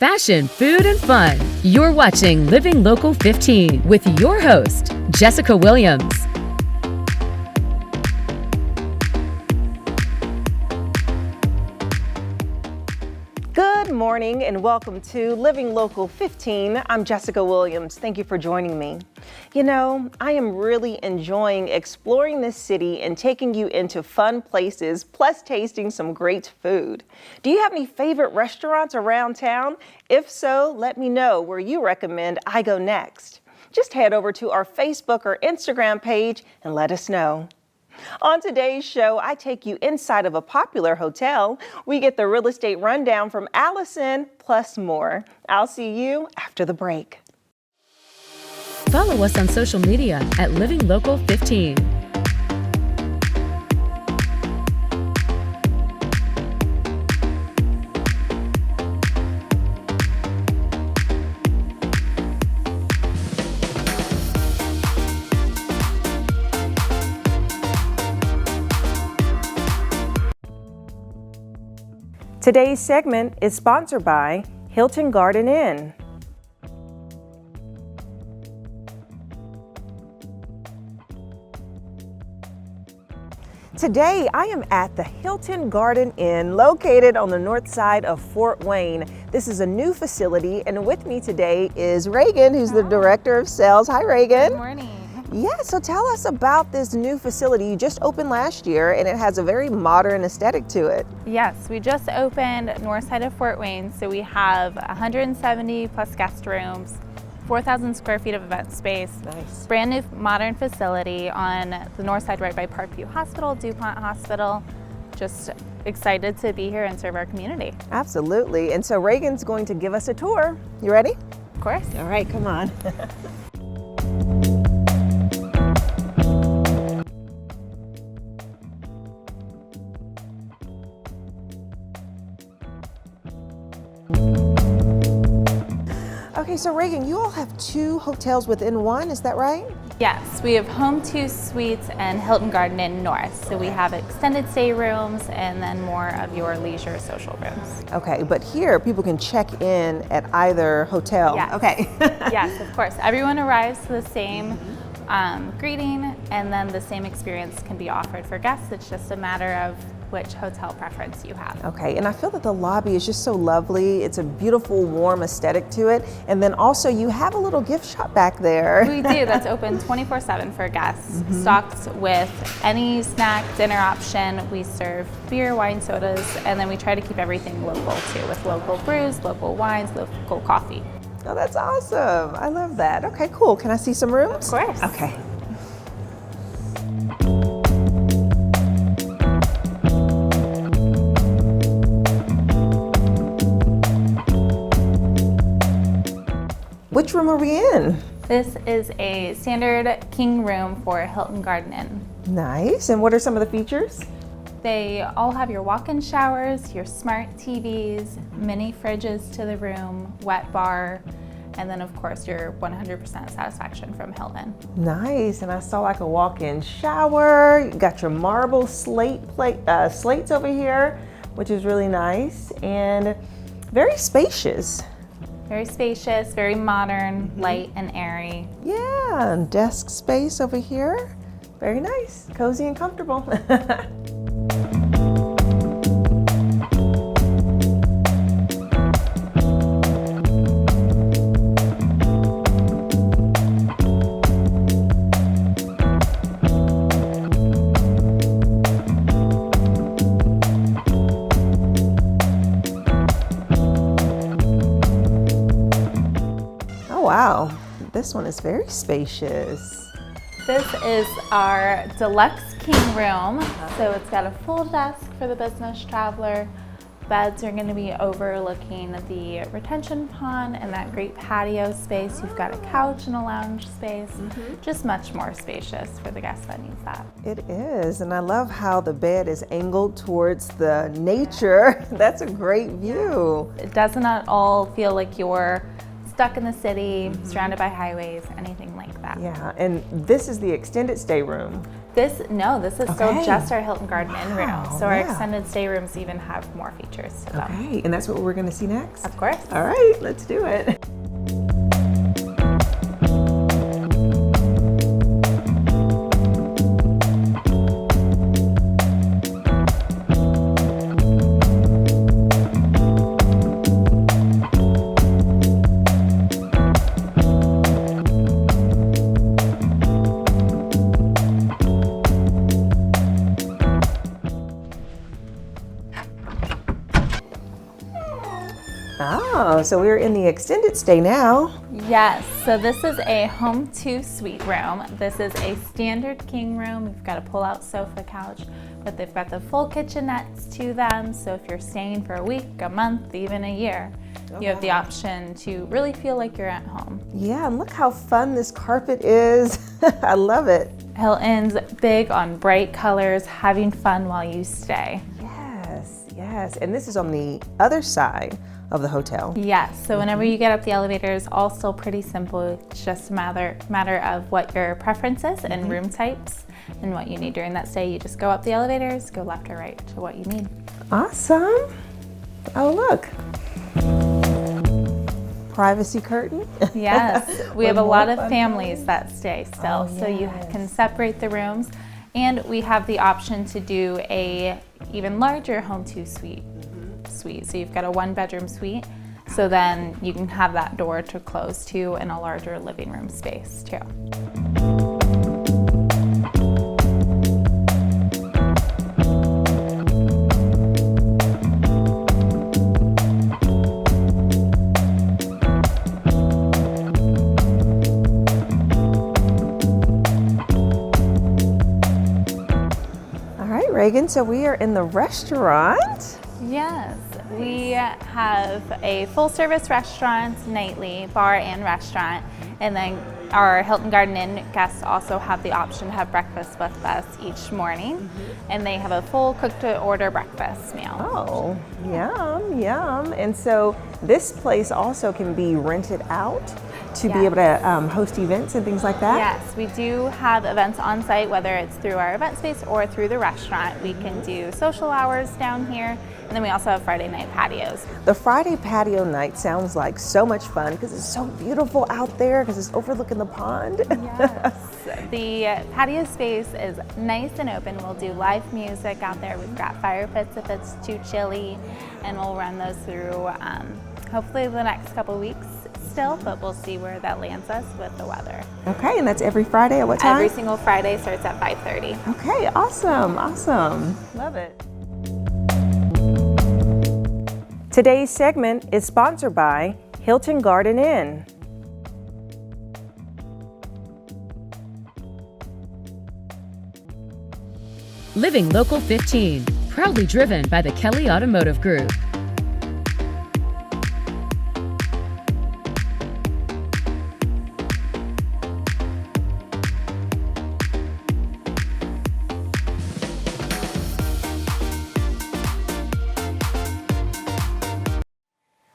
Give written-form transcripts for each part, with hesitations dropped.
fashion, food, and fun. You're watching Living Local 15 with your host, Jessica Williams. Good morning and welcome to Living Local 15. I'm Jessica Williams. Thank you for joining me. You know, I am really enjoying exploring this city and taking you into fun places, plus tasting some great food. Do you have any favorite restaurants around town? If so, let me know where you recommend I go next. Just head over to our Facebook or Instagram page and let us know. On today's show, I take you inside of a popular hotel. We get the real estate rundown from Allison, plus more. I'll see you after the break. Follow us on social media at Living Local 15. Today's segment is sponsored by Hilton Garden Inn. Today, I am at the Hilton Garden Inn located on the north side of Fort Wayne. This is a new facility, and with me today is Reagan, who's the Director of Sales. Hi, Reagan. Good morning. Yeah, so tell us about this new facility. You just opened last year, and it has a very modern aesthetic to it. Yes, we just opened north side of Fort Wayne, so we have 170 plus guest rooms, 4,000 square feet of event space. Nice. Brand new modern facility on the north side right by Parkview Hospital, DuPont Hospital. Just excited to be here and serve our community. Absolutely, and so Reagan's going to give us a tour. You ready? Of course. All right, come on. Okay, so Reagan, you all have two hotels within one, is that right? Yes, we have Home 2 Suites and Hilton Garden Inn North. So we have extended stay rooms and then more of your leisure social rooms. Okay, but here people can check in at either hotel. Yes. Okay. Yes, of course. Everyone arrives to the same greeting, and then the same experience can be offered for guests. It's just a matter of which hotel preference you have. Okay, and I feel that the lobby is just so lovely. It's a beautiful, warm aesthetic to it. And then also you have a little gift shop back there. We do. That's open 24/7 for guests. Stocked with any snack, dinner option. We serve beer, wine, sodas, and then we try to keep everything local too, with local brews, local wines, local coffee. Oh, that's awesome. I love that. Okay, cool. Can I see some rooms? Of course. Okay. Which room are we in? This is a standard king room for Hilton Garden Inn. Nice. And what are some of the features? They all have your walk-in showers, your smart TVs, mini fridges to the room, wet bar, and then of course your 100% satisfaction from Hilton. Nice. And I saw like a walk-in shower. You got your marble slates over here, which is really nice and very spacious. Very spacious, very modern, light and airy. Yeah, and desk space over here. Very nice, cozy and comfortable. Wow, this one is very spacious. This is our deluxe king room. So it's got a full desk for the business traveler. Beds are going to be overlooking the retention pond and that great patio space. You've got a couch and a lounge space. Just much more spacious for the guest that needs that. It is, and I love how the bed is angled towards the nature. That's a great view. It doesn't at all feel like you're stuck in the city, surrounded by highways, anything like that. Yeah, and this is the extended stay room. This is still just our Hilton Garden Inn room. Wow, So our yeah. extended stay rooms even have more features to them. Okay, and that's what we're going to see next? Of course. All right, let's do it. Oh, so we're in the extended stay now. Yes, so this is a home 2 suite room. This is a standard king room. We've got a pull-out sofa couch, but they've got the full kitchenettes to them. So if you're staying for a week, a month, even a year, you have the option to really feel like you're at home. Yeah, and look how fun this carpet is. I love it. Hilton's big on bright colors, having fun while you stay. Yes, yes. And this is on the other side of the hotel. Yes, so whenever you get up the elevators, all still pretty simple. It's just a matter of what your preference is and room types and what you need during that stay. You just go up the elevators, go left or right to what you need. Awesome. Oh, look. Privacy curtain. Yes, we have a lot of families that stay still, so you can separate the rooms. And we have the option to do a even larger home 2 suite. So you've got a 1-bedroom suite, so then you can have that door to close to in a larger living room space too. All right, Reagan, so we are in the restaurant. Yes, we have a full-service restaurant nightly, bar and restaurant, and then our Hilton Garden Inn guests also have the option to have breakfast with us each morning, and they have a full cook-to-order breakfast meal. Oh, yum, yum. And so this place also can be rented out to be able to host events and things like that? Yes, we do have events on site, whether it's through our event space or through the restaurant. We can do social hours down here, and then we also have Friday night patios. The Friday patio night sounds like so much fun because it's so beautiful out there because it's overlooking the pond. Yes, the patio space is nice and open. We'll do live music out there. We've got fire pits if it's too chilly, and we'll run those through hopefully the next couple weeks still, but we'll see where that lands us with the weather. Okay, and that's every Friday at what time? Every single Friday starts at 5:30. Okay, awesome, awesome. Love it. Today's segment is sponsored by Hilton Garden Inn. Living Local 15, proudly driven by the Kelly Automotive Group.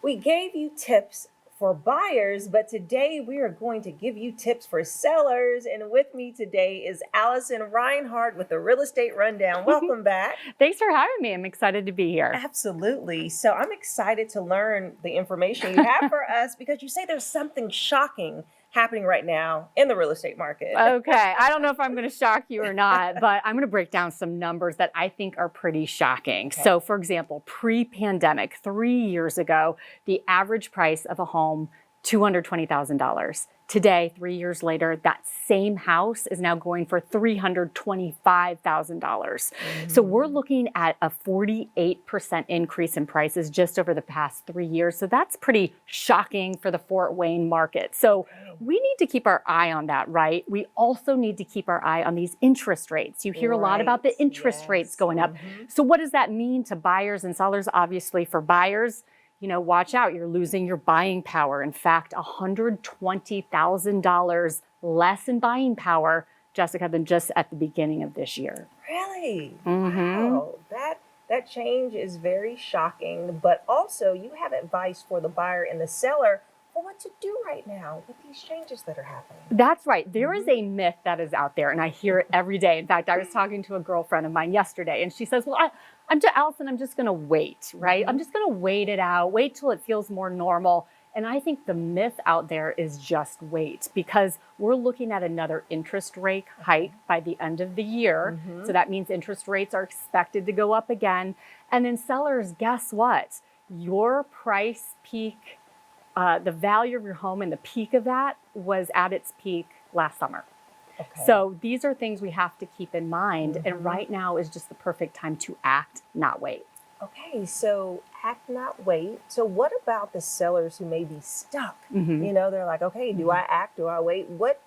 We gave you tips for buyers, but today we are going to give you tips for sellers. And with me today is Alison Reinhardt with the Real Estate Rundown. Welcome back. Thanks for having me. I'm excited to be here. Absolutely. So I'm excited to learn the information you have for us because you say there's something shocking happening right now in the real estate market. Okay. I don't know if I'm going to shock you or not, but I'm going to break down some numbers that I think are pretty shocking. Okay. So, for example, pre-pandemic, 3 years ago, the average price of a home, $220,000. Today, 3 years later, that same house is now going for $325,000. So we're looking at a 48% increase in prices just over the past 3 years. So that's pretty shocking for the Fort Wayne market. So we need to keep our eye on that, right? We also need to keep our eye on these interest rates. You hear a lot about the interest rates going up. So what does that mean to buyers and sellers? Obviously, for buyers, you know, watch out, you're losing your buying power. In fact, $120,000 less in buying power, Jessica, than just at the beginning of this year. Really? Wow. That change is very shocking, but also you have advice for the buyer and the seller what to do right now with these changes that are happening. That's right. There is a myth that is out there, and I hear it every day. In fact, I was talking to a girlfriend of mine yesterday, and she says, well, Allison, I'm just going to wait, right? I'm just going to wait it out, wait till it feels more normal. And I think the myth out there is just wait, because we're looking at another interest rate hike by the end of the year. So that means interest rates are expected to go up again. And then sellers, guess what? Your price peak, the value of your home and the peak of that was at its peak last summer. Okay. So these are things we have to keep in mind. And right now is just the perfect time to act, not wait. Okay, so act, not wait. So what about the sellers who may be stuck? You know, they're like, okay, do I act? Do I wait? What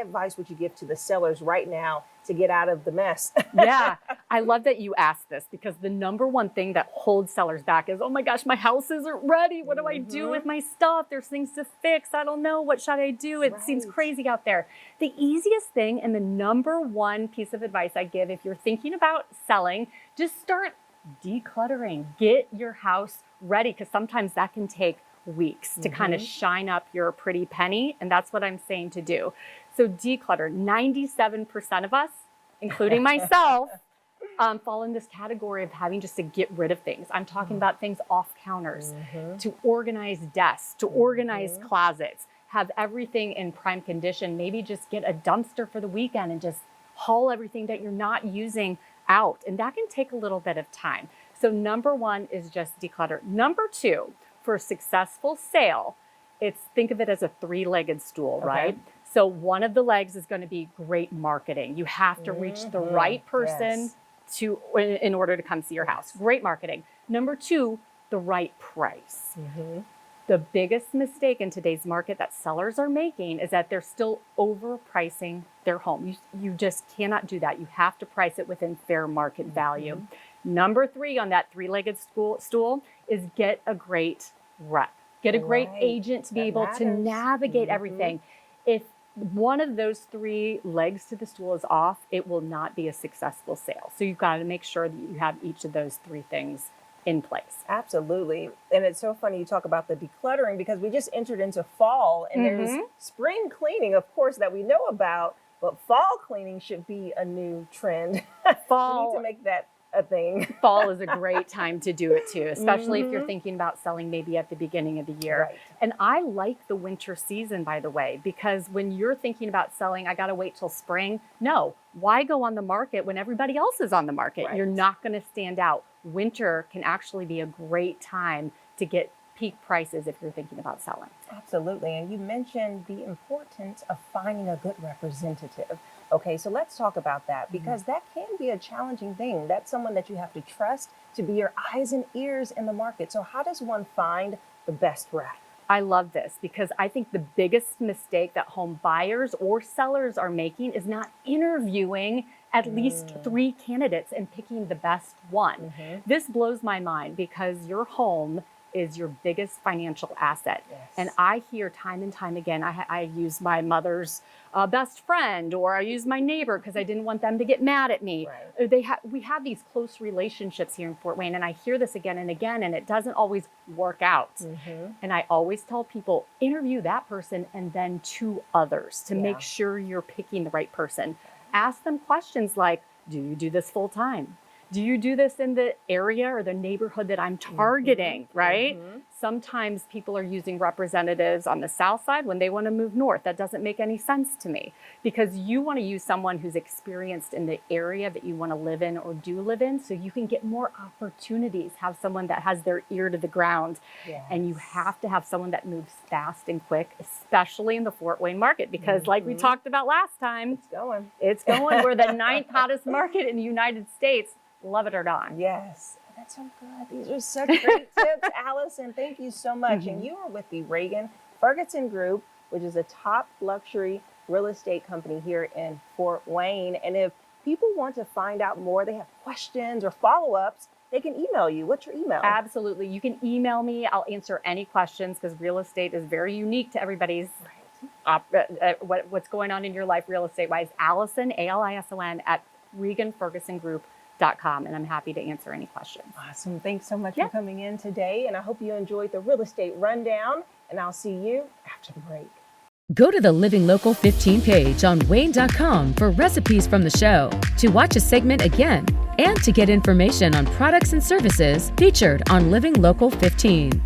advice would you give to the sellers right now to get out of the mess? Yeah, I love that you asked this, because the number one thing that holds sellers back is, oh my gosh, my house isn't ready. What do I do with my stuff? There's things to fix. I don't know. What should I do? It seems crazy out there. The easiest thing and the number one piece of advice I give if you're thinking about selling, just start decluttering. Get your house ready, because sometimes that can take weeks to kind of shine up your pretty penny. And that's what I'm saying to do. So declutter. 97% of us, including myself, fall in this category of having just to get rid of things. I'm talking about things off counters, to organize desks, to organize closets, have everything in prime condition. Maybe just get a dumpster for the weekend and just haul everything that you're not using out. And that can take a little bit of time. So number one is just declutter. Number two, for a successful sale, think of it as a three-legged stool, right? So one of the legs is going to be great marketing. You have to reach the right person in order to come see your house. Great marketing. Number two, the right price. The biggest mistake in today's market that sellers are making is that they're still overpricing their home. You just cannot do that. You have to price it within fair market value. Number three on that three-legged stool is get a great rep. Get a great agent to be able to navigate everything. If one of those three legs to the stool is off, it will not be a successful sale. So you've got to make sure that you have each of those three things in place. Absolutely. And it's so funny you talk about the decluttering, because we just entered into fall, and there's spring cleaning, of course, that we know about, but fall cleaning should be a new trend. Fall, we need to make that a thing. Fall is a great time to do it too, especially if you're thinking about selling maybe at the beginning of the year. And I like the winter season, by the way, because when you're thinking about selling, I got to wait till spring. No, why go on the market when everybody else is on the market? You're not going to stand out. Winter can actually be a great time to get peak prices if you're thinking about selling. Absolutely. And you mentioned the importance of finding a good representative. Okay, so let's talk about that, because that can be a challenging thing. That's someone that you have to trust to be your eyes and ears in the market. So how does one find the best rep? I love this, because I think the biggest mistake that home buyers or sellers are making is not interviewing at least three candidates and picking the best one. This blows my mind, because your home is your biggest financial asset. And I hear time and time again, I use my mother's best friend, or I use my neighbor because I didn't want them to get mad at me. We have these close relationships here in Fort Wayne, and I hear this again and again, and it doesn't always work out. And I always tell people, interview that person and then two others to make sure you're picking the right person. Ask them questions like, do you do this full time? Do you do this in the area or the neighborhood that I'm targeting, right? Sometimes people are using representatives on the south side when they want to move north. That doesn't make any sense to me, because you want to use someone who's experienced in the area that you want to live in or do live in, so you can get more opportunities. Have someone that has their ear to the ground. And you have to have someone that moves fast and quick, especially in the Fort Wayne market, because like we talked about last time, it's going. We're the 9th hottest market in the United States. Love it or not. Yes, that's so good. These are such great tips, Allison. Thank you so much. And you are with the Reagan Ferguson Group, which is a top luxury real estate company here in Fort Wayne. And if people want to find out more, they have questions or follow-ups, they can email you. What's your email? Absolutely. You can email me. I'll answer any questions, because real estate is very unique to everybody's what's going on in your life real estate-wise. Allison, Alison, at ReganFergusonGroup.com. allendaletreit.com, and I'm happy to answer any questions. Awesome. Thanks so much for coming in today. And I hope you enjoyed the real estate rundown. And I'll see you after the break. Go to the Living Local 15 page on Wane.com for recipes from the show, to watch a segment again, and to get information on products and services featured on Living Local 15.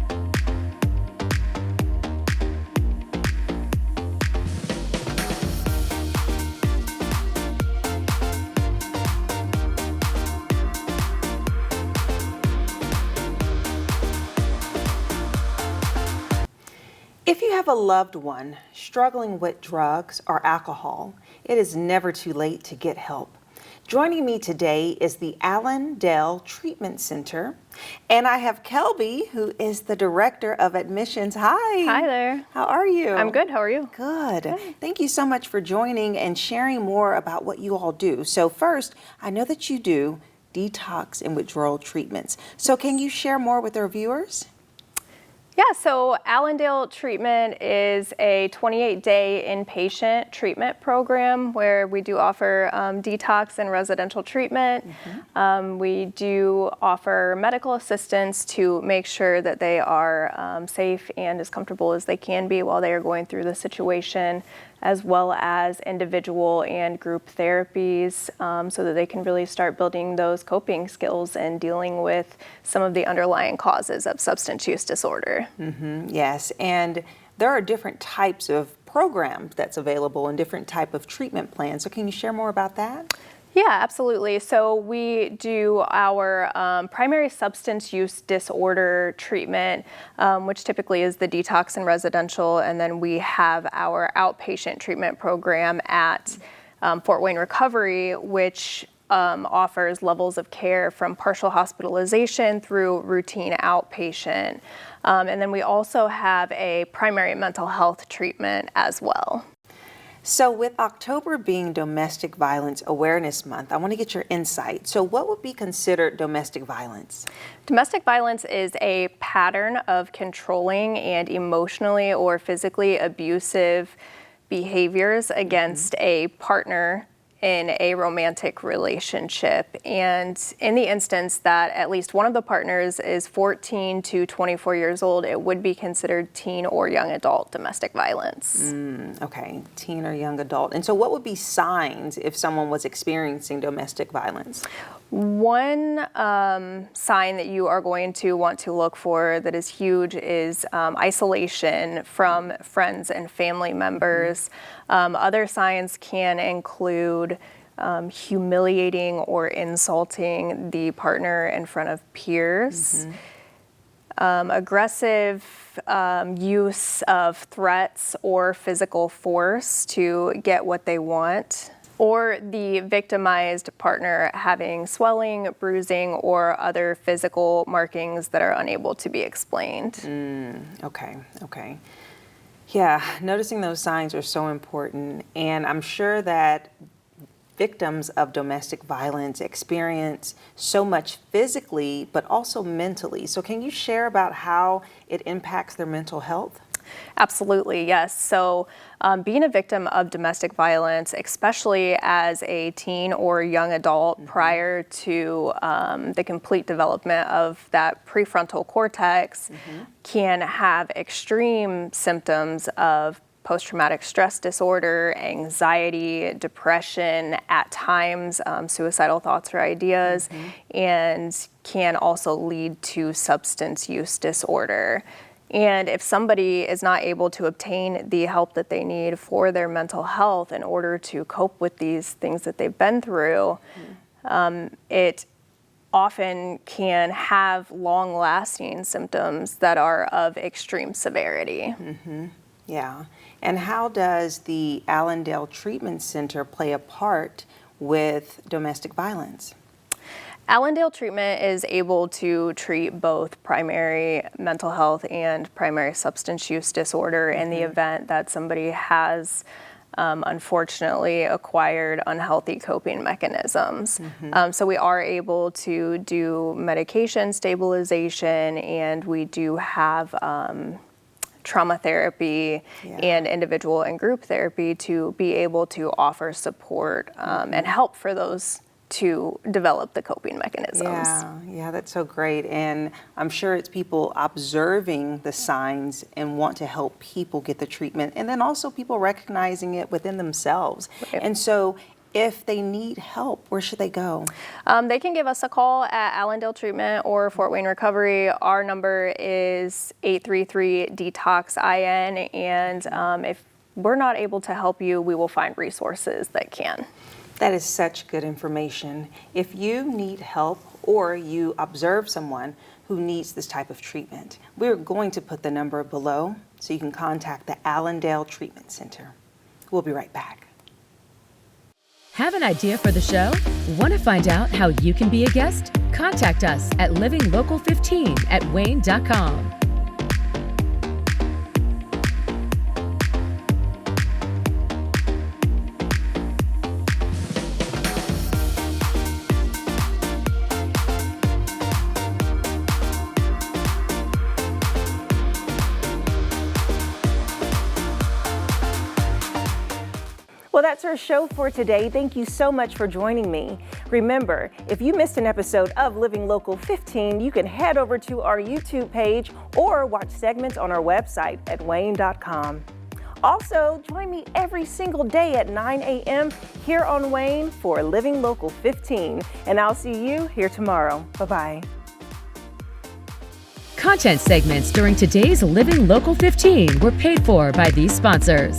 If you have a loved one struggling with drugs or alcohol, it is never too late to get help. Joining me today is the Allendale Treatment Center, and I have Kelby, who is the Director of Admissions. Hi. Hi there. How are you? I'm good. How are you? Good. Thank you so much for joining and sharing more about what you all do. So first, I know that you do detox and withdrawal treatments. So can you share more with our viewers? Yeah, so Allendale Treatment is a 28-day inpatient treatment program where we do offer detox and residential treatment. We do offer medical assistance to make sure that they are safe and as comfortable as they can be while they are going through the situation, as well as individual and group therapies so that they can really start building those coping skills and dealing with some of the underlying causes of substance use disorder. Yes, and there are different types of programs that's available and different type of treatment plans. So can you share more about that? Yeah, absolutely. So we do our primary substance use disorder treatment, which typically is the detox and residential, and then we have our outpatient treatment program at Fort Wayne Recovery, which offers levels of care from partial hospitalization through routine outpatient. And then we also have a primary mental health treatment as well. So with October being Domestic Violence Awareness Month, I want to get your insight. So what would be considered domestic violence? Domestic violence is a pattern of controlling and emotionally or physically abusive behaviors against a partner in a romantic relationship. And in the instance that at least one of the partners is 14 to 24 years old, it would be considered teen or young adult domestic violence. Okay, teen or young adult. And so what would be signs if someone was experiencing domestic violence? One sign that you are going to want to look for that is huge is isolation from friends and family members. Other signs can include humiliating or insulting the partner in front of peers, aggressive use of threats or physical force to get what they want, or the victimized partner having swelling, bruising, or other physical markings that are unable to be explained. Okay. Yeah, noticing those signs are so important, and I'm sure that victims of domestic violence experience so much physically, but also mentally. So can you share about how it impacts their mental health? Absolutely, yes. So being a victim of domestic violence, especially as a teen or young adult prior to the complete development of that prefrontal cortex, can have extreme symptoms of post-traumatic stress disorder, anxiety, depression, at times suicidal thoughts or ideas, and can also lead to substance use disorder. And if somebody is not able to obtain the help that they need for their mental health in order to cope with these things that they've been through, it often can have long-lasting symptoms that are of extreme severity. Yeah. And how does the Allendale Treatment Center play a part with domestic violence? Allendale Treatment is able to treat both primary mental health and primary substance use disorder in the event that somebody has unfortunately acquired unhealthy coping mechanisms. So we are able to do medication stabilization, and we do have trauma therapy and individual and group therapy to be able to offer support and help for those to develop the coping mechanisms. Yeah, that's so great. And I'm sure it's people observing the signs and want to help people get the treatment, and then also people recognizing it within themselves. Right. And so if they need help, where should they go? They can give us a call at Allendale Treatment or Fort Wayne Recovery. Our number is 833-DETOX-IN, and if we're not able to help you, we will find resources that can. That is such good information. If you need help or you observe someone who needs this type of treatment, we're going to put the number below so you can contact the Allendale Treatment Center. We'll be right back. Have an idea for the show? Want to find out how you can be a guest? Contact us at livinglocal15@wayne.com. Well, that's our show for today. Thank you so much for joining me. Remember, if you missed an episode of Living Local 15, you can head over to our YouTube page or watch segments on our website at wayne.com. Also, join me every single day at 9 a.m. here on Wayne for Living Local 15, and I'll see you here tomorrow. Bye-bye. Content segments during today's Living Local 15 were paid for by these sponsors.